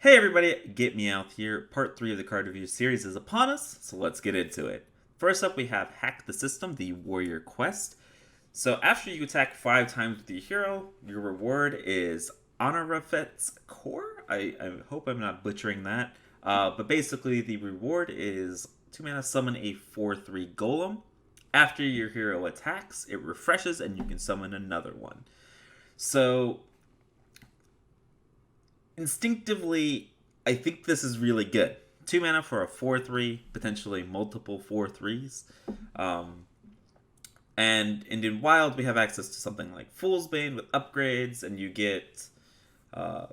Hey everybody, GetMeowth here. Part 3 of the card review series is upon us, so let's get into it. First up, we have Hack the System, the Warrior Quest. So after you attack 5 times with your hero, your reward is Honorafet's Core. I hope I'm not butchering that. But basically, the reward is 2 mana summon a 4/3 Golem. After your hero attacks, it refreshes and you can summon another one. So instinctively, I think this is really good. 2 mana for a 4/3, potentially multiple 4/3s. Um, and in Wild, we have access to something like Fool's Bane with upgrades, and you get uh,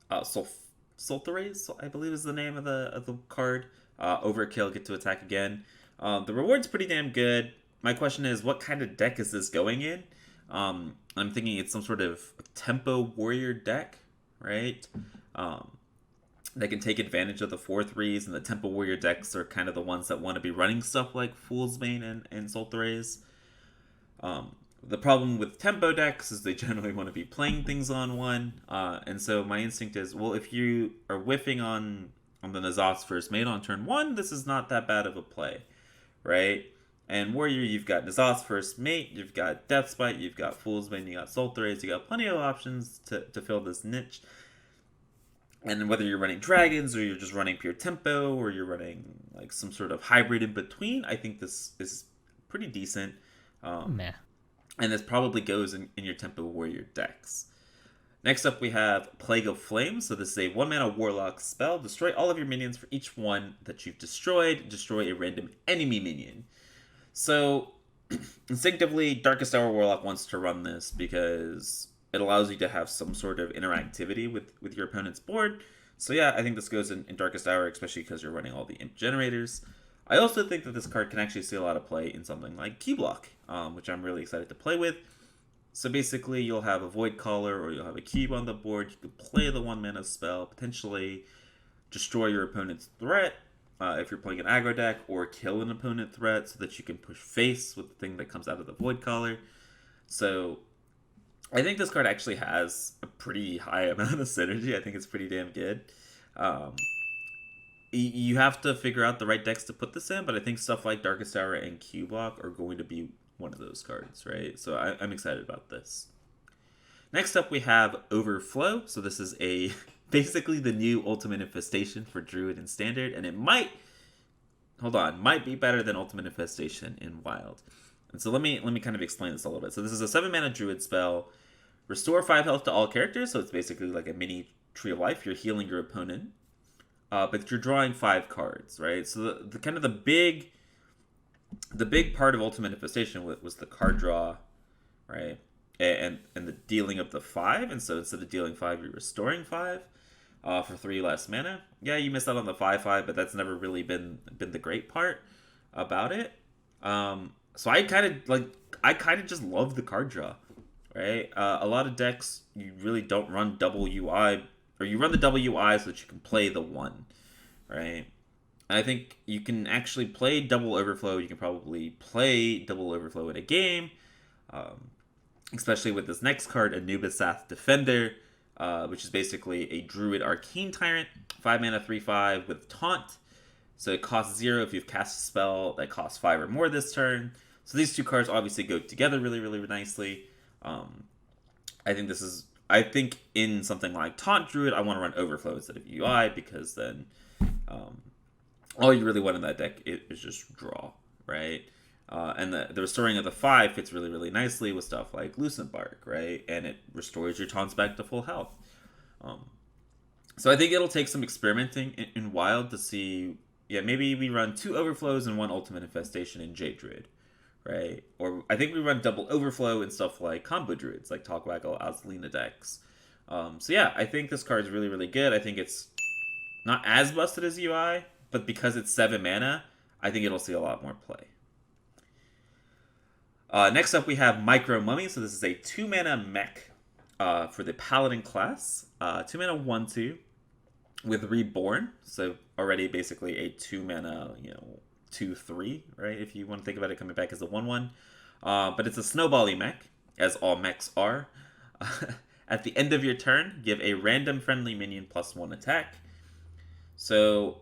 Sulteraze, I believe is the name of the card. Overkill, get to attack again. The reward's pretty damn good. My question is, what kind of deck is this going in? I'm thinking it's some sort of tempo warrior deck, right? They can take advantage of the 4/3s, and the tempo warrior decks are kind of the ones that want to be running stuff like Fool's Bane and Sulteraze. The problem with tempo decks is they generally want to be playing things on one, and so my instinct is, well, if you are whiffing on the N'Zoth's First Mate on turn 1, this is not that bad of a play, right? And Warrior, you've got N'Zoth's First Mate, you've got Deathspite, you've got Fool's Bane, you got Sulteraze, you got plenty of options to fill this niche. And whether you're running dragons or you're just running pure tempo or you're running like some sort of hybrid in between, I think this is pretty decent. Meh. And this probably goes in your tempo warrior decks. Next up, we have Plague of Flames. So this is a 1 mana warlock spell. Destroy all of your minions for each one that you've destroyed. Destroy a random enemy minion. So instinctively, Darkest Hour Warlock wants to run this because it allows you to have some sort of interactivity with your opponent's board. So yeah, I think this goes in Darkest Hour, especially because you're running all the imp generators. I also think that this card can actually see a lot of play in something like Keyblock, which I'm really excited to play with. So basically, you'll have a Void Caller or you'll have a Cube on the board. You can play the 1 mana spell, potentially destroy your opponent's threat if you're playing an aggro deck, or kill an opponent threat so that you can push face with the thing that comes out of the Void Caller. So I think this card actually has a pretty high amount of synergy. I think it's pretty damn good. Um, you have to figure out the right decks to put this in, but I think stuff like Darkest Hour and Q-Block are going to be one of those cards, right? So I'm excited about this. Next up, we have Overflow. So this is a basically the new Ultimate Infestation for Druid and Standard, and it might be better than Ultimate Infestation in Wild. And so let me kind of explain this a little bit. So this is a 7 mana Druid spell. Restore 5 health to all characters, so it's basically like a mini Tree of Life. You're healing your opponent, but you're drawing 5 cards, right? So the kind of the big part of Ultimate Infestation was the card draw, right? And the dealing of the 5, and so instead of dealing 5, you're restoring 5 for 3 less mana. Yeah, you missed out on the 5/5, but that's never really been the great part about it. So I kind of just love the card draw, right? A lot of decks, you really don't run double UI, or you run the double UI so that you can play the 1, right? And I think you can actually play double Overflow. You can probably play double Overflow in a game, especially with this next card, Anubisath Defender, which is basically a Druid Arcane Tyrant, 5 mana 3/5 with Taunt. So it costs 0 if you've cast a spell that costs 5 or more this turn. So these two cards obviously go together really, really nicely. I think in something like Taunt Druid, I want to run Overflow instead of UI, because then all you really want in that deck is just draw, right? And the restoring of the 5 fits really, really nicely with stuff like Lucent Bark, right? And it restores your taunts back to full health. So I think it'll take some experimenting in Wild to see, yeah, maybe we run 2 Overflows and 1 Ultimate Infestation in Jade Druid, right? Or I think we run double Overflow in stuff like Combo Druids, like Talkwaggle, Azalina decks. So yeah, I think this card is really, really good. I think it's not as busted as UI, but because it's 7 mana, I think it'll see a lot more play. Next up, we have Micro Mummy. So this is a 2 mana mech for the Paladin class. 2 mana 1/2 with Reborn. So already basically a 2 mana, 2/3, right? If you want to think about it coming back as a 1/1. But it's a snowbally mech, as all mechs are. At the end of your turn, give a random friendly minion +1 attack. So,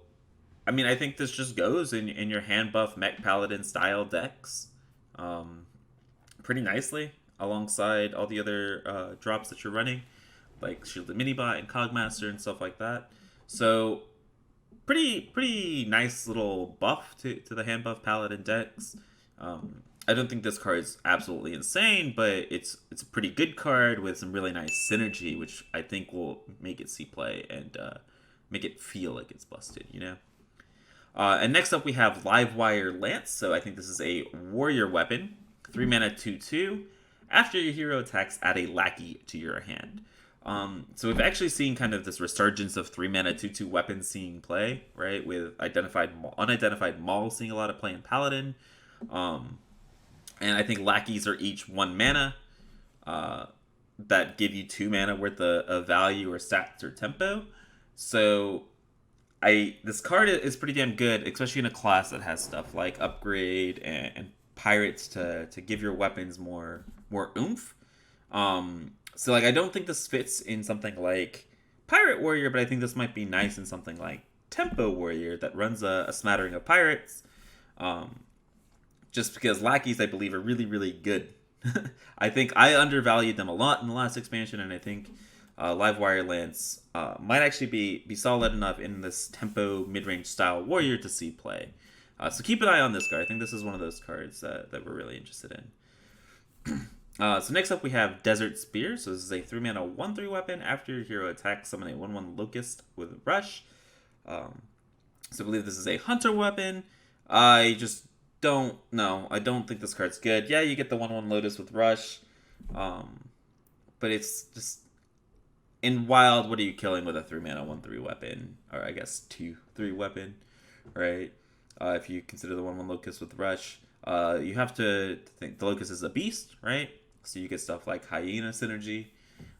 I mean, I think this just goes in your hand buff mech paladin style decks pretty nicely alongside all the other drops that you're running, like Shielded Minibot and Cogmaster and stuff like that. So, pretty nice little buff to the hand buff paladin decks. I don't think this card is absolutely insane, but it's a pretty good card with some really nice synergy, which I think will make it see play and make it feel like it's busted, you know? And next up we have Livewire Lance. So I think this is a warrior weapon. 3 mana 2/2. After your hero attacks, add a lackey to your hand. So we've actually seen kind of this resurgence of 3 mana 2/2 weapons seeing play, right? With unidentified Maul seeing a lot of play in Paladin. And I think lackeys are each 1 mana that give you 2 mana worth of value or stats or tempo. So this card is pretty damn good, especially in a class that has stuff like upgrade and pirates to give your weapons more oomph. So like I don't think this fits in something like Pirate Warrior, but I think this might be nice in something like Tempo Warrior that runs a smattering of pirates. Just because lackeys, I believe, are really, really good. I think I undervalued them a lot in the last expansion, and I think Livewire Lance might actually be solid enough in this tempo mid-range style warrior to see play. So keep an eye on this card. I think this is one of those cards that we're really interested in. So next up we have Desert Spear. So this is a 3 mana 1/3 weapon. After your hero attacks, summon a 1/1 Locust with Rush. So I believe this is a hunter weapon. I just don't know. I don't think this card's good. Yeah, you get the 1/1 Lotus with Rush. But it's just... In Wild, what are you killing with a 3 mana 1/3 weapon? Or I guess 2/3 weapon, right? If you consider the 1/1 Locust with Rush. You have to think the Locust is a beast, right? So you get stuff like Hyena synergy.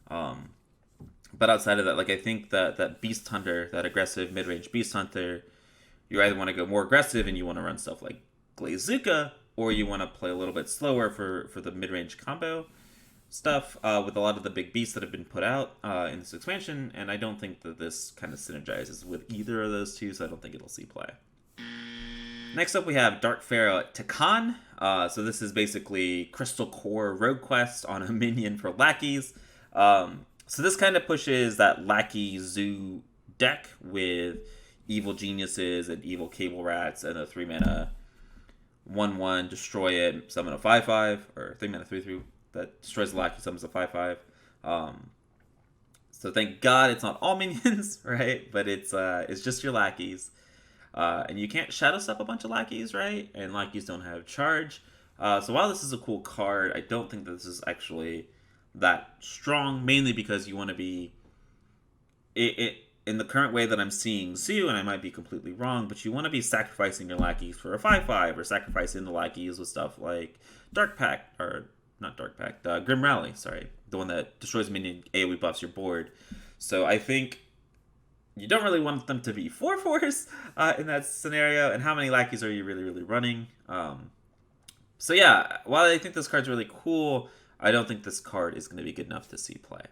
But outside of that, like I think that Beast Hunter, that aggressive mid-range Beast Hunter, you either want to go more aggressive and you want to run stuff like Glazuka, or you want to play a little bit slower for the mid-range combo stuff with a lot of the big beasts that have been put out in this expansion, and I don't think that this kind of synergizes with either of those two, so I don't think it'll see play. Next up we have Dark Pharaoh Takan. So this is basically Crystal Core Rogue Quest on a minion for lackeys. So this kind of pushes that lackey zoo deck with Evil Geniuses and Evil Cable Rats and a 3 mana 1/1 destroy it, summon a 5/5, or 3 mana 3/3 that destroys the lackey, summons a 5/5. So thank God it's not all minions, right? But it's just your lackeys. And you can't shadow step a bunch of lackeys, right? And lackeys don't have charge. So while this is a cool card, I don't think that this is actually that strong, mainly because you want to be... in the current way that I'm seeing Zoo, and I might be completely wrong, but you want to be sacrificing your lackeys for a 5/5, or sacrificing the lackeys with stuff like Dark Pact, or not Dark Pact, Grim Rally, sorry. The one that destroys minion AoE buffs your board. So I think you don't really want them to be 4/4s in that scenario, and how many lackeys are you really, really running? So yeah, while I think this card's really cool, I don't think this card is going to be good enough to see play.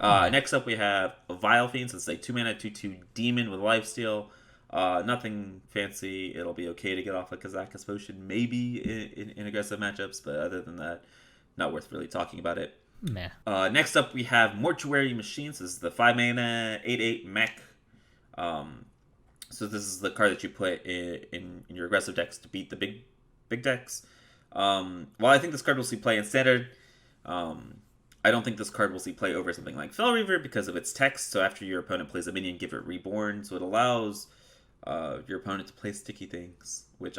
Next up we have a Vile Fiend. So it's a 2 mana 2/2 demon with lifesteal. Nothing fancy. It'll be okay to get off a Kazakus Potion maybe in aggressive matchups, but other than that, not worth really talking about it. Nah. Next up we have Mortuary Machine. So this is the 5 mana 8/8 mech. So this is the card that you put in your aggressive decks to beat the big decks. While I think this card will see play in standard, I don't think this card will see play over something like Fel Reaver because of its text. So after your opponent plays a minion, give it Reborn. So it allows your opponent to play sticky things, which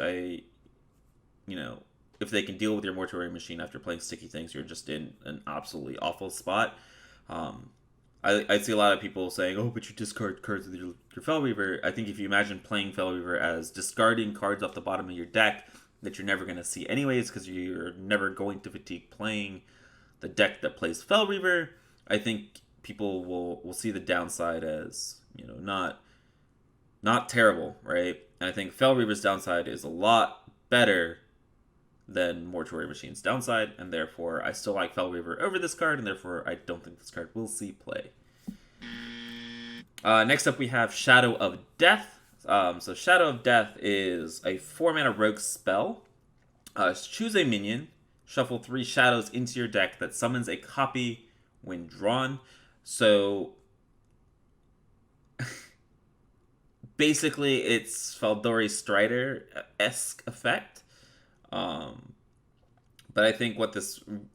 if they can deal with your Mortuary Machine after playing sticky things, you're just in an absolutely awful spot. I see a lot of people saying, oh, but you discard cards with your Fel Reaver. I think if you imagine playing Fel Reaver as discarding cards off the bottom of your deck that you're never going to see anyways because you're never going to fatigue playing the deck that plays Fel Reaver, I think people will see the downside as, not terrible, right? And I think Fel Reaver's downside is a lot better than Mortuary Machine's downside, and therefore I still like Fel Reaver over this card, and therefore I don't think this card will see play. Next up, we have Shadow of Death. So Shadow of Death is a 4-mana rogue spell. Choose a minion, shuffle 3 shadows into your deck that summons a copy when drawn. So basically, it's Faldori Strider-esque effect. But I think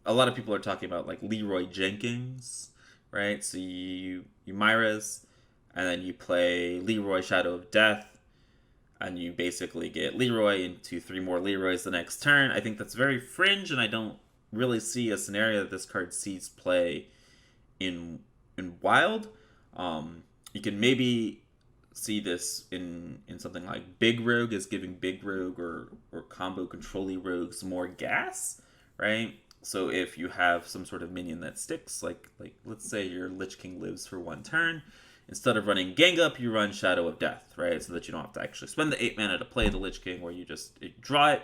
a lot of people are talking about, like Leroy Jenkins, right? So you Myras, and then you play Leroy Shadow of Death, and you basically get Leroy into 3 more Leroys the next turn. I think that's very fringe, and I don't really see a scenario that this card sees play in Wild. You can maybe see this in something like Big Rogue is giving Big Rogue or combo control-y rogues more gas, right? So if you have some sort of minion that sticks, like let's say your Lich King lives for 1 turn, instead of running Gang Up, you run Shadow of Death, right? So that you don't have to actually spend the 8 mana to play the Lich King, where you just draw it,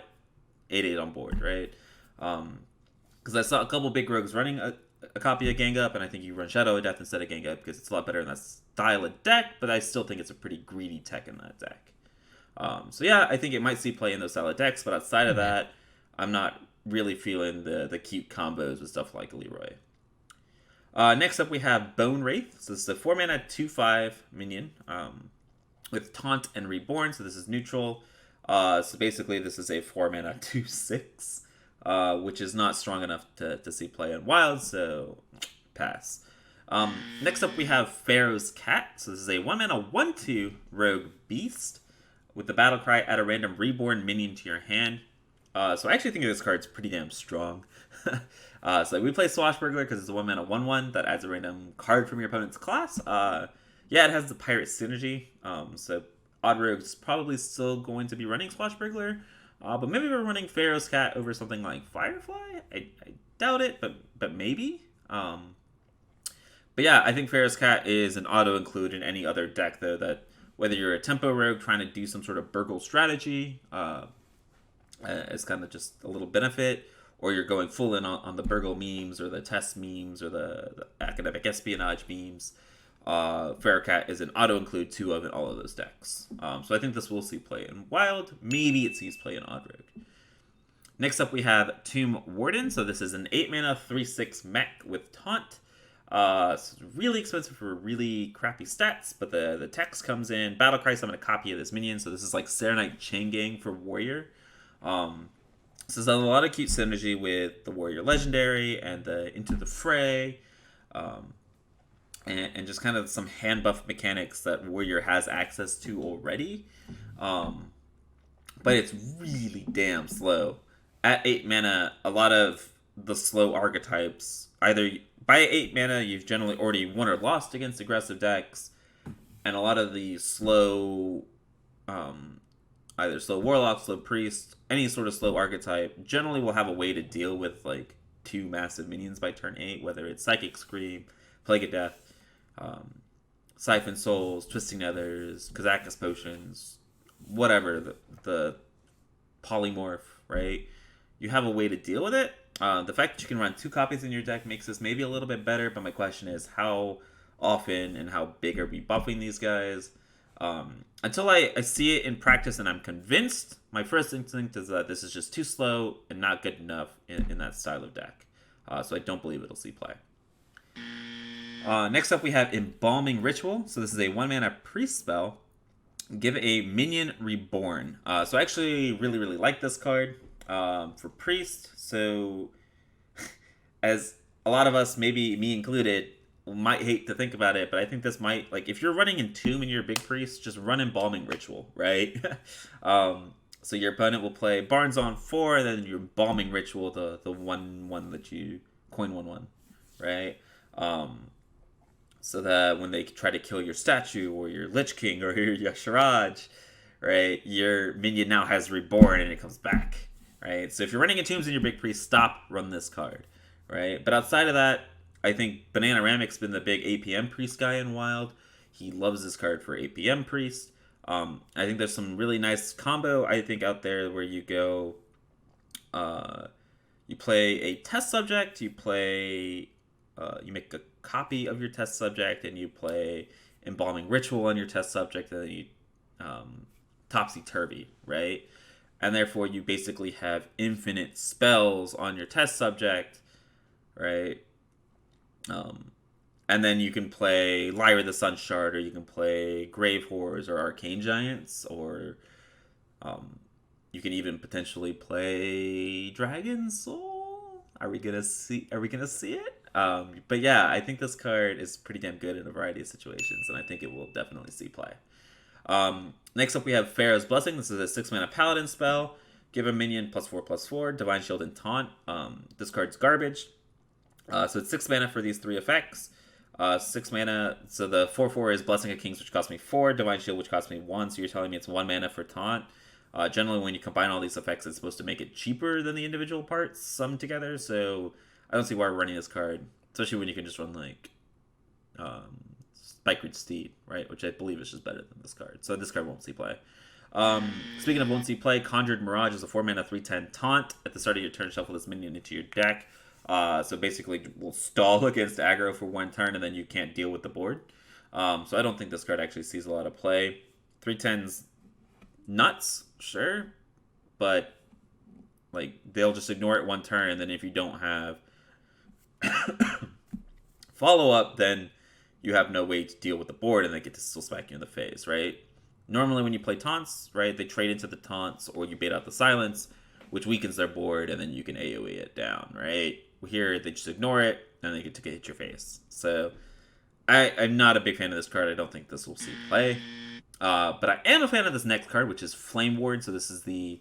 8/8 on board, right? Because I saw a couple Big Rogues running a copy of Gang Up, and I think you run Shadow of Death instead of Gang Up because it's a lot better in that style of deck, but I still think it's a pretty greedy tech in that deck. So yeah, I think it might see play in those style of decks, but outside of that, I'm not really feeling the cute combos with stuff like Leroy. Next up, we have Bone Wraith. So this is a 4-mana 2/5 minion with Taunt and Reborn, so this is neutral. So basically, this is a 4-mana 2/6. Which is not strong enough to see play in Wild, so pass. Next up, we have Pharaoh's Cat. So this is a 1-mana 1/2 rogue beast with the battle cry, add a random reborn minion to your hand. So I actually think this card's pretty damn strong. So we play Swashbuckler because it's a 1-mana 1/1 that adds a random card from your opponent's class. Yeah, it has the pirate synergy. So Odd Rogue's probably still going to be running Swashbuckler. But maybe we're running Pharaoh's Cat over something like Firefly. I doubt it, but maybe. But yeah, I think Pharaoh's Cat is an auto-include in any other deck, though, that whether you're a tempo rogue trying to do some sort of burgle strategy, it's kind of just a little benefit, or you're going full in on the burgle memes, or the test memes, or the academic espionage memes. Pharaoh Cat is an auto-include 2 of in all of those decks. So I think this will see play in Wild. Maybe it sees play in Odd Rogue. Next up, we have Tomb Warden. So this is an 8-mana 3/6 mech with Taunt. It's really expensive for really crappy stats, but the text comes in. Battlecry, summon a copy of this minion. So this is like Serenite Chain Gang for Warrior. This has a lot of cute synergy with the Warrior Legendary and the Into the Fray. And just kind of some hand buff mechanics that Warrior has access to already. But it's really damn slow. At 8 mana, a lot of the slow archetypes, either by 8 mana, you've generally already won or lost against aggressive decks, and a lot of the slow, either slow Warlock, slow Priest, any sort of slow archetype, generally will have a way to deal with like 2 massive minions by turn 8, whether it's Psychic Scream, Plague of Death, Siphon Souls, Twisting Nethers, Kazakus Potions, whatever, the polymorph, right? You have a way to deal with it. The fact that you can run 2 copies in your deck makes this maybe a little bit better, but my question is how often and how big are we buffing these guys? Until I see it in practice and I'm convinced, my first instinct is that this is just too slow and not good enough in that style of deck. So I don't believe it'll see play. Next up, we have Embalming Ritual. So this is a 1-mana priest spell. Give a minion reborn. So I actually really, really like this card for priest. So as a lot of us, maybe me included, might hate to think about it, but I think this might, like, if you're running Entomb and you're a big priest, just run Embalming Ritual, right? So your opponent will play Barnes on 4, and then your Embalming Ritual, the 1/1 that you coin 1/1, right? So that when they try to kill your statue or your Lich King or your Yasharaj, right, your minion now has reborn and it comes back, right? So if you're running Entombs and your big priest, run this card, right? But outside of that, I think Bananaramic's been the big APM priest guy in Wild. He loves this card for APM priest. I think there's some really nice combo, I think, out there where you go You play a test subject. You make a copy of your test subject, and you play embalming ritual on your test subject, and then you topsy turvy, right? And therefore, you basically have infinite spells on your test subject, right? Um, and then you can play Lyra the Sun Shard, or you can play Grave Horrors or Arcane Giants, or um, you can even potentially play Dragon Soul. Are we gonna see? Are we gonna see it? But yeah, I think this card is pretty damn good in a variety of situations, and I think it will definitely see play. Next up, we have Pharaoh's Blessing. This is a 6-mana Paladin spell. Give a minion +4/+4, Divine Shield and Taunt. This card's garbage. So it's 6 mana for these 3 effects. 6 mana. So the 4/4 is Blessing of Kings, which costs me 4. Divine Shield, which costs me 1. So you're telling me it's 1 mana for Taunt. Generally, when you combine all these effects, it's supposed to make it cheaper than the individual parts summed together. So I don't see why we're running this card, especially when you can just run like Spike Ridge Steed, right? Which I believe is just better than this card. So this card won't see play. Speaking of won't see play, Conjured Mirage is a 4-mana 3/10 taunt. At the start of your turn, shuffle this minion into your deck. So basically, we'll stall against aggro for 1 turn, and then you can't deal with the board. So I don't think this card actually sees a lot of play. 3/10's nuts, sure, but like they'll just ignore it 1 turn, and then if you don't have follow up, then you have no way to deal with the board, and they get to still smack you in the face, right? Normally, when you play taunts, right, they trade into the taunts, or you bait out the silence, which weakens their board, and then you can AoE it down, right? Here, they just ignore it, and they get to hit your face. So, I'm not a big fan of this card. I don't think this will see play. But I am a fan of this next card, which is Flame Ward. So this is the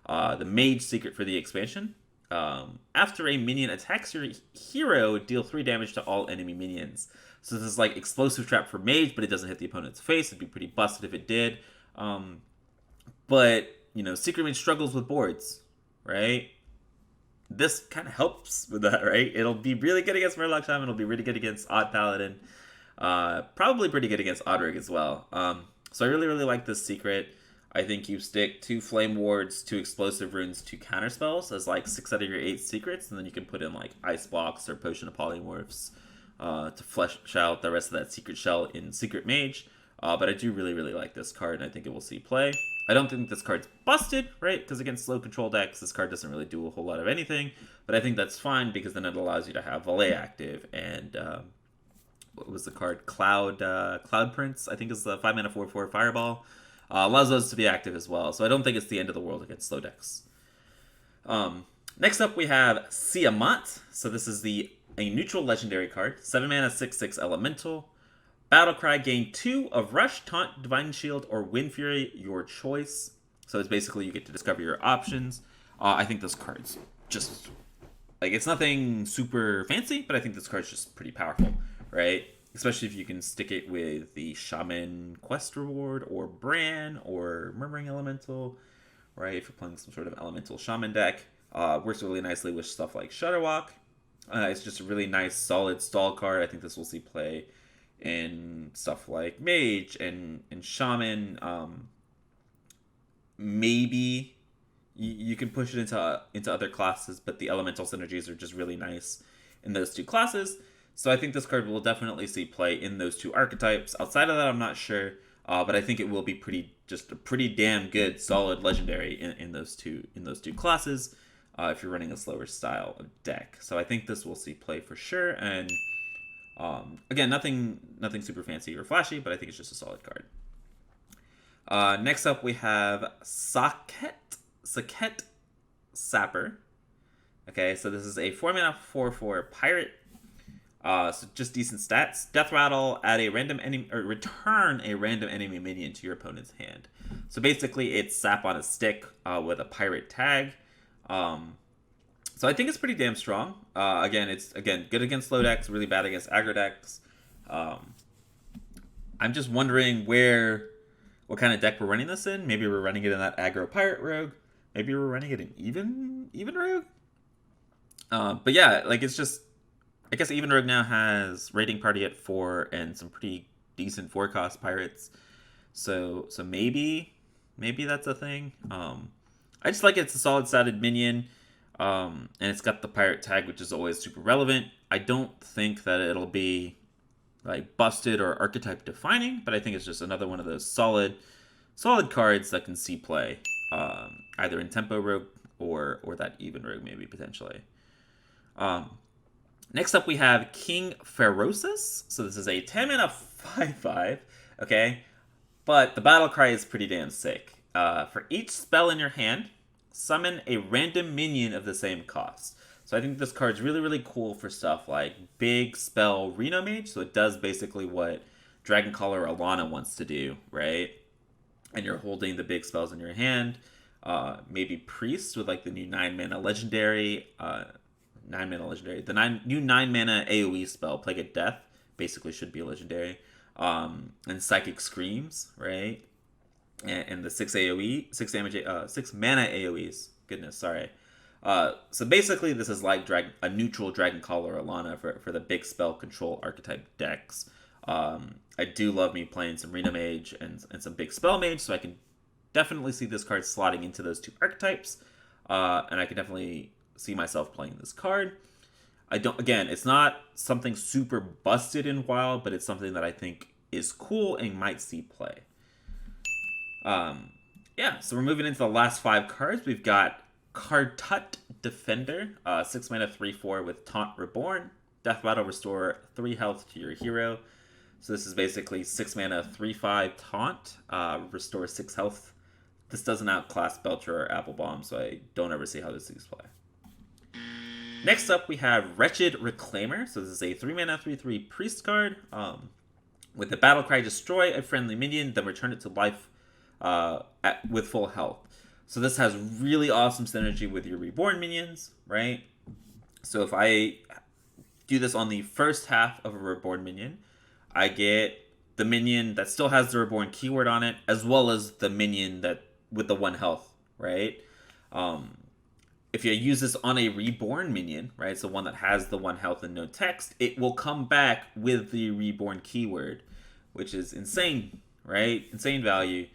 mage secret for the expansion. After a minion attacks your hero, deal 3 damage to all enemy minions. So this is like explosive trap for mage, but it doesn't hit the opponent's face. It'd be pretty busted if it did. But you know, secret mage struggles with boards, right? This kind of helps with that, right? It'll be really good against Murloc Shaman. It'll be really good against Odd Paladin. Probably pretty good against Oddrig as well. So I really, really like this secret. I think you stick 2 Flame Wards, 2 Explosive Runes, 2 Counter Spells as like 6 out of your 8 secrets, and then you can put in like Ice Blocks or Potion of Polymorphs to flesh out the rest of that secret shell in Secret Mage. But I do really, really like this card, and I think it will see play. I don't think this card's busted, right? Because against slow control decks, this card doesn't really do a whole lot of anything. But I think that's fine because then it allows you to have Valet active and what was the card? Cloud Prince, I think is the 5-mana 4/4 Fireball. Allows those to be active as well. So I don't think it's the end of the world against slow decks. Next up, we have Siamat. So this is a neutral legendary card. 7-mana 6/6 Elemental. Battlecry, gain 2 of Rush, Taunt, Divine Shield, or Wind Fury, your choice. So it's basically you get to discover your options. I think this card's just, like, it's nothing super fancy, but I think this card's just pretty powerful, right? Especially if you can stick it with the Shaman Quest Reward, or Bran, or Murmuring Elemental, right? If you're playing some sort of Elemental Shaman deck. Works really nicely with stuff like Shudderwalk. It's just a really nice, solid stall card. I think this will see play in stuff like Mage and Shaman. Maybe you can push it into other classes, but the elemental synergies are just really nice in those 2 classes. So I think this card will definitely see play in those 2 archetypes. Outside of that, I'm not sure, but I think it will be a pretty damn good, solid legendary in those two classes. If you're running a slower style of deck, so I think this will see play for sure. And again, nothing super fancy or flashy, but I think it's just a solid card. Next up, we have Saket Sapper. Okay, so this is a 4-mana 4/4 pirate. So just decent stats. Death Rattle, add a random enemy, or return a random enemy minion to your opponent's hand. So basically, it's sap on a stick with a pirate tag. So I think it's pretty damn strong. It's good against slow decks, really bad against aggro decks. I'm just wondering what kind of deck we're running this in. Maybe we're running it in that aggro pirate rogue. Maybe we're running it in even rogue. But yeah, like it's just, I guess even rogue now has raiding party at 4 and some pretty decent 4-cost pirates. So maybe that's a thing. I just like it's a solid statted minion. And it's got the pirate tag, which is always super relevant. I don't think that it'll be like busted or archetype defining, but I think it's just another one of those solid cards that can see play, either in tempo rogue or that even rogue maybe potentially. Next up we have King Ferocis. So this is a 10 mana 5/5. Okay, but the battle cry is pretty damn sick. For each spell in your hand, summon a random minion of the same cost. So I think this card's really cool for stuff like big spell Reno Mage. So it does basically what Dragon Caller Alana wants to do, right? And you're holding the big spells in your hand. Maybe Priest with like the new 9 mana legendary. 9 mana legendary. The new 9 mana AoE spell, Plague of Death, basically should be a legendary. And Psychic Screams, right? And the 6 AoE, 6 damage, 6 mana AoEs. Goodness, sorry. So basically, this is like a neutral Dragon Caller Alana for the big spell control archetype decks. I do love me playing some Reno Mage and some big spell mage, so I can definitely see this card slotting into those two archetypes. And I can definitely see myself playing this card. Again, it's not something super busted in Wild, but it's something that I think is cool and might see play. Yeah, so we're moving into the last 5 cards. We've got Kartut Defender, 6 mana 3/4 with Taunt Reborn. Death Battle, restore 3 health to your hero. So this is basically 6 mana 3/5 Taunt, restore 6 health. This doesn't outclass Belcher or Applebomb, so I don't ever see how this sees play. Next up, we have Wretched Reclaimer. So this is a 3 mana 3/3 Priest card. With the battle cry, destroy a friendly minion, then return it to life with full health. So this has really awesome synergy with your Reborn minions, right? So if I do this on the first half of a Reborn minion, I get the minion that still has the Reborn keyword on it, as well as the minion that with the 1 health, right? If you use this on a Reborn minion, right, so one that has the 1 health and no text, it will come back with the Reborn keyword, which is insane, right? Insane value.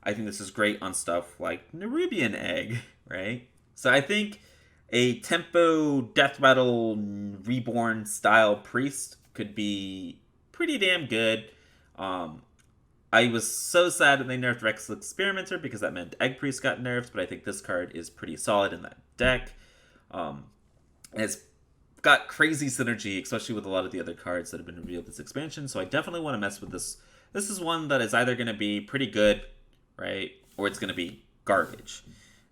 I think this is great on stuff like Nerubian Egg, right? So I think a tempo death battle Reborn style Priest could be pretty damn good. I was so sad when they nerfed Rex Experimenter because that meant Egg Priest got nerfed, but I think this card is pretty solid in that deck. And it's got crazy synergy, especially with a lot of the other cards that have been revealed this expansion, so I definitely want to mess with this. This is one that is either going to be pretty good, right, or it's going to be garbage.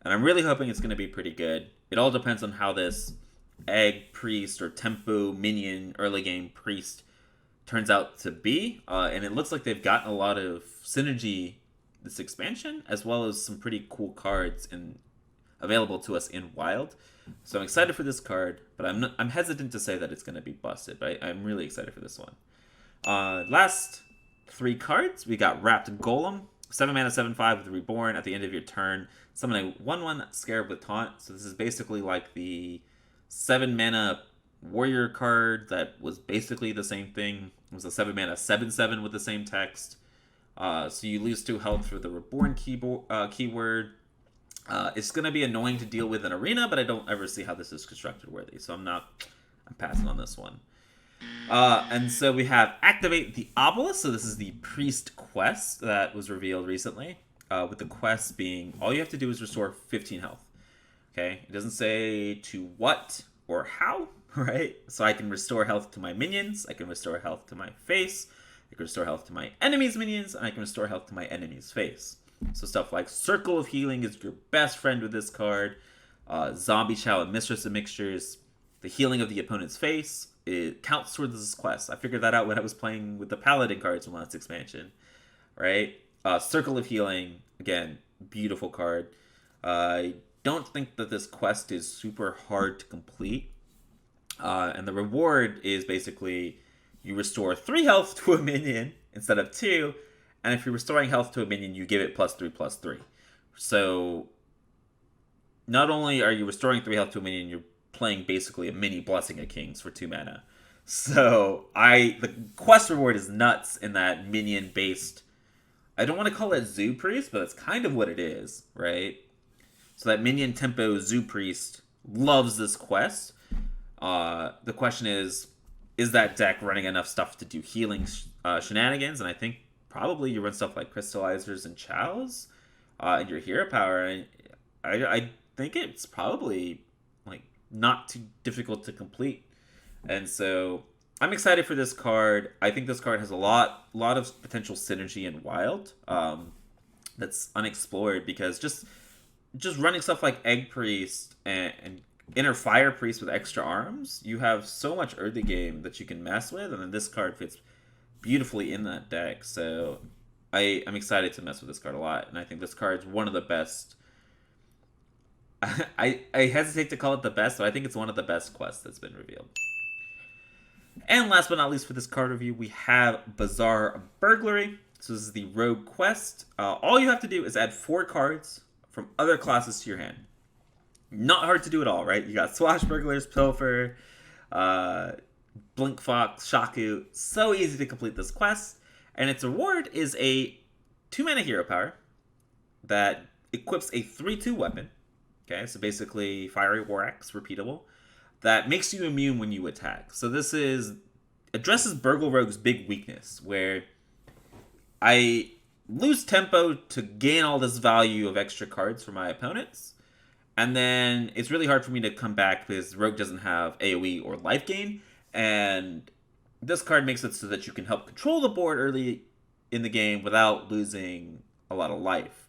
And I'm really hoping it's going to be pretty good. It all depends on how this Egg Priest or Tempo Minion early game Priest turns out to be. And it looks like they've gotten a lot of synergy this expansion, as well as some pretty cool cards available to us in Wild. So I'm excited for this card, but I'm hesitant to say that it's going to be busted, but I'm really excited for this one. Last 3 cards, we got Wrapped Golem. 7 mana 7/5 with Reborn. At the end of your turn, summon a 1/1 Scarab with Taunt. So this is basically like the 7 mana Warrior card that was basically the same thing. It was a 7 mana 7/7 with the same text. So you lose 2 health for the Reborn keyword. It's going to be annoying to deal with in Arena, but I don't ever see how this is constructed worthy. So I'm passing on this one. And so we have Activate the Obelisk. So this is the Priest quest that was revealed recently. With the quest being, all you have to do is restore 15 health. Okay? It doesn't say to what or how, right? So I can restore health to my minions. I can restore health to my face. I can restore health to my enemies' minions. And I can restore health to my enemy's face. So stuff like Circle of Healing is your best friend with this card. Zombie Chow and Mistress of Mixtures. The healing of the opponent's face. It counts towards this quest. I figured that out when I was playing with the Paladin cards from last expansion. Right? Circle of Healing. Again, beautiful card. I don't think that this quest is super hard to complete. And the reward is basically you restore 3 health to a minion instead of 2. And if you're restoring health to a minion, you give it +3/+3. So not only are you restoring 3 health to a minion, you're playing basically a mini Blessing of Kings for 2 mana. So the quest reward is nuts in that minion based. I don't want to call it Zoo Priest, but it's kind of what it is, right? So that minion tempo Zoo Priest loves this quest. The question is that deck running enough stuff to do healing shenanigans? And I think probably you run stuff like crystallizers and chows and your hero power. And I think it's probably like not too difficult to complete. And so I'm excited for this card. I think this card has a lot of potential synergy in Wild that's unexplored, because just running stuff like Egg Priest and Inner Fire Priest with extra arms, you have so much early game that you can mess with, and then this card fits beautifully in that deck. So I'm excited to mess with this card a lot, and I think this card's one of the best. I hesitate to call it the best, but I think it's one of the best quests that's been revealed. And last but not least for this card review, we have Bizarre Burglary. So this is the Rogue quest. All you have to do is add 4 cards from other classes to your hand. Not hard to do at all, right? You got Swashbucklers, Pilfer, Blink Fox, Shaku. So easy to complete this quest. And its reward is a 2-mana hero power that equips a 3/2 weapon. Okay, so basically Fiery War Axe, repeatable, that makes you immune when you attack. So this addresses Burgle Rogue's big weakness, where I lose tempo to gain all this value of extra cards for my opponents, and then it's really hard for me to come back because Rogue doesn't have AoE or life gain, and this card makes it so that you can help control the board early in the game without losing a lot of life.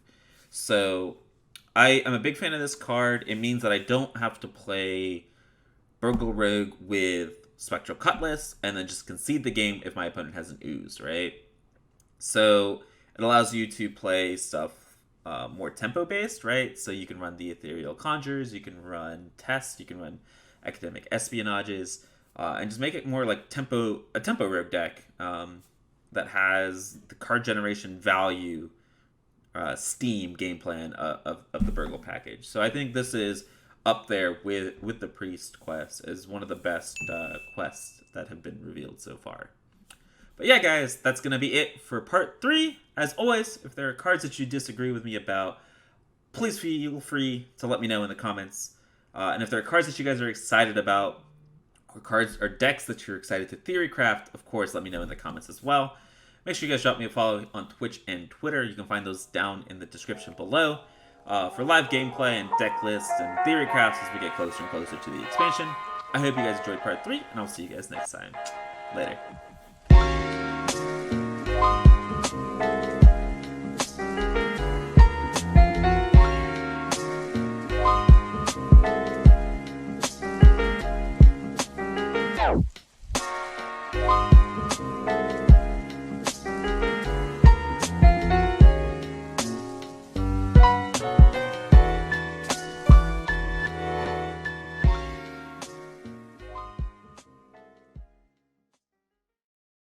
So I am a big fan of this card. It means that I don't have to play Burgle Rogue with Spectral Cutlass and then just concede the game if my opponent has an Ooze, right? So it allows you to play stuff more tempo-based, right? So you can run the Ethereal Conjures, you can run Test, you can run Academic Espionages, and just make it more like a tempo rogue deck that has the card generation value Steam game plan of the Burgle package. So I think this is up there with the Priest quest as one of the best quests that have been revealed so far. But yeah, guys, that's going to be it for part 3. As always, if there are cards that you disagree with me about, please feel free to let me know in the comments. And if there are cards that you guys are excited about, or cards or decks that you're excited to theory craft, of course, let me know in the comments as well. Make sure you guys drop me a follow on Twitch and Twitter. You can find those down in the description below for live gameplay and deck lists and theory crafts as we get closer and closer to the expansion. I hope you guys enjoyed part 3, and I'll see you guys next time. Later.